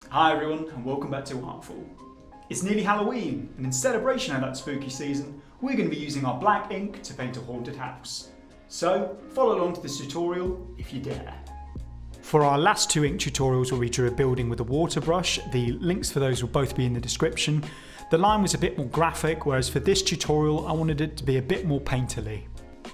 Hi everyone and welcome back to Artful. It's nearly Halloween and in celebration of that spooky season, we're going to be using our black ink to paint a haunted house. So follow along to this tutorial if you dare. For our last two ink tutorials where we drew a building with a water brush, the links for those will both be in the description. The line was a bit more graphic, whereas for this tutorial I wanted it to be a bit more painterly.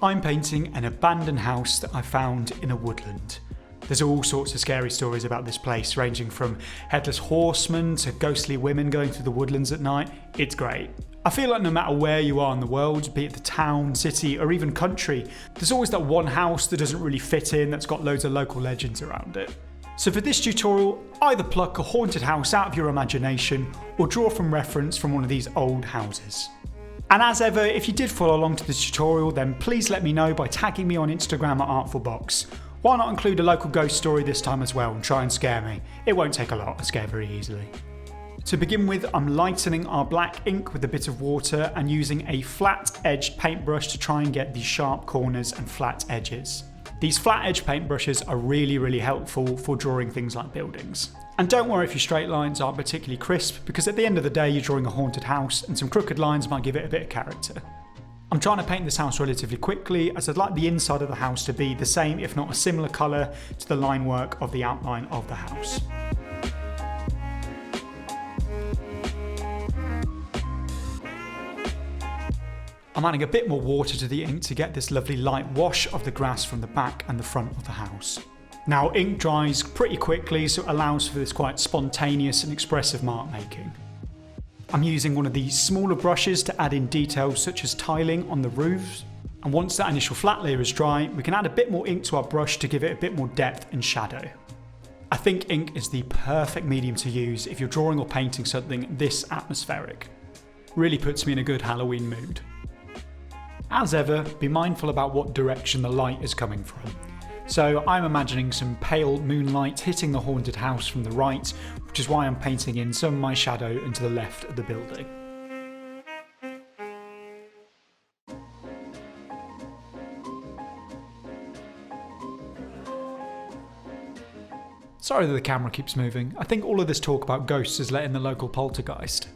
I'm painting an abandoned house that I found in a woodland. There's all sorts of scary stories about this place, ranging from headless horsemen to ghostly women going through the woodlands at night. It's great. I feel like no matter where you are in the world, be it the town, city or even country, there's always that one house that doesn't really fit in that's got loads of local legends around it. So for this tutorial, either pluck a haunted house out of your imagination or draw from reference from one of these old houses. And as ever, if you did follow along to this tutorial, then please let me know by tagging me on Instagram at Artful Box. Why not include a local ghost story this time as well and try and scare me? It won't take a lot to scare very easily. To begin with, I'm lightening our black ink with a bit of water and using a flat edged paintbrush to try and get the sharp corners and flat edges. These flat edge paintbrushes are really helpful for drawing things like buildings. And don't worry if your straight lines aren't particularly crisp, because at the end of the day you're drawing a haunted house and some crooked lines might give it a bit of character. I'm trying to paint this house relatively quickly as I'd like the inside of the house to be the same, if not a similar colour, to the line work of the outline of the house. I'm adding a bit more water to the ink to get this lovely light wash of the grass from the back and the front of the house. Now ink dries pretty quickly, so it allows for this quite spontaneous and expressive mark making. I'm using one of these smaller brushes to add in details such as tiling on the roofs, and once that initial flat layer is dry, we can add a bit more ink to our brush to give it a bit more depth and shadow. I think ink is the perfect medium to use if you're drawing or painting something this atmospheric. Really puts me in a good Halloween mood. As ever, be mindful about what direction the light is coming from. So I'm imagining some pale moonlight hitting the haunted house from the right, which is why I'm painting in some of my shadow into the left of the building. Sorry that the camera keeps moving. I think all of this talk about ghosts is let in the local poltergeist.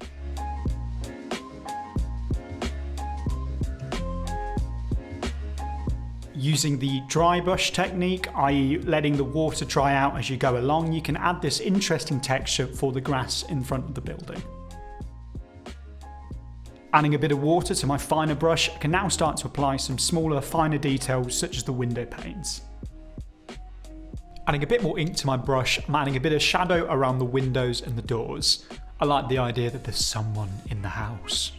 Using the dry brush technique, i.e. letting the water dry out as you go along, you can add this interesting texture for the grass in front of the building. Adding a bit of water to my finer brush, I can now start to apply some smaller, finer details such as the window panes. Adding a bit more ink to my brush, I'm adding a bit of shadow around the windows and the doors. I like the idea that there's someone in the house.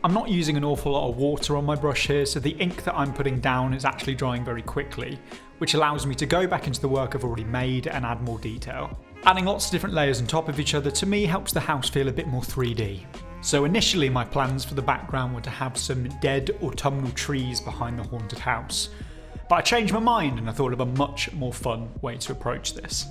I'm not using an awful lot of water on my brush here, so the ink that I'm putting down is actually drying very quickly, which allows me to go back into the work I've already made and add more detail. Adding lots of different layers on top of each other to me helps the house feel a bit more 3D. So initially my plans for the background were to have some dead autumnal trees behind the haunted house, but I changed my mind and I thought of a much more fun way to approach this.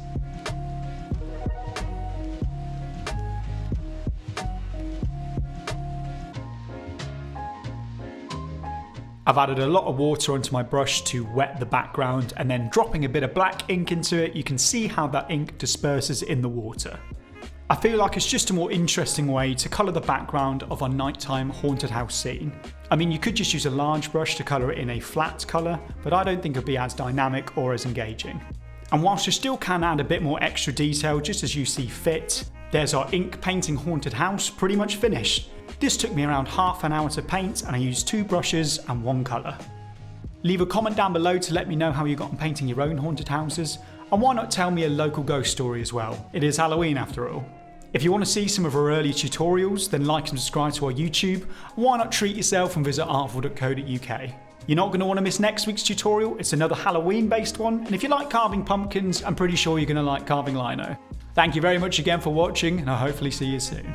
I've added a lot of water onto my brush to wet the background, and then dropping a bit of black ink into it, you can see how that ink disperses in the water. I feel like it's just a more interesting way to colour the background of our nighttime haunted house scene. I mean, you could just use a large brush to colour it in a flat colour, but I don't think it'll be as dynamic or as engaging. And whilst you still can add a bit more extra detail just as you see fit, there's our ink painting haunted house pretty much finished. This took me around half an hour to paint and I used 2 brushes and 1 colour. Leave a comment down below to let me know how you got on painting your own haunted houses, and why not tell me a local ghost story as well. It is Halloween after all. If you want to see some of our earlier tutorials, then like and subscribe to our YouTube, and why not treat yourself and visit artful.co.uk. You're not going to want to miss next week's tutorial. It's another Halloween based one, and if you like carving pumpkins, I'm pretty sure you're going to like carving lino. Thank you very much again for watching, and I'll hopefully see you soon.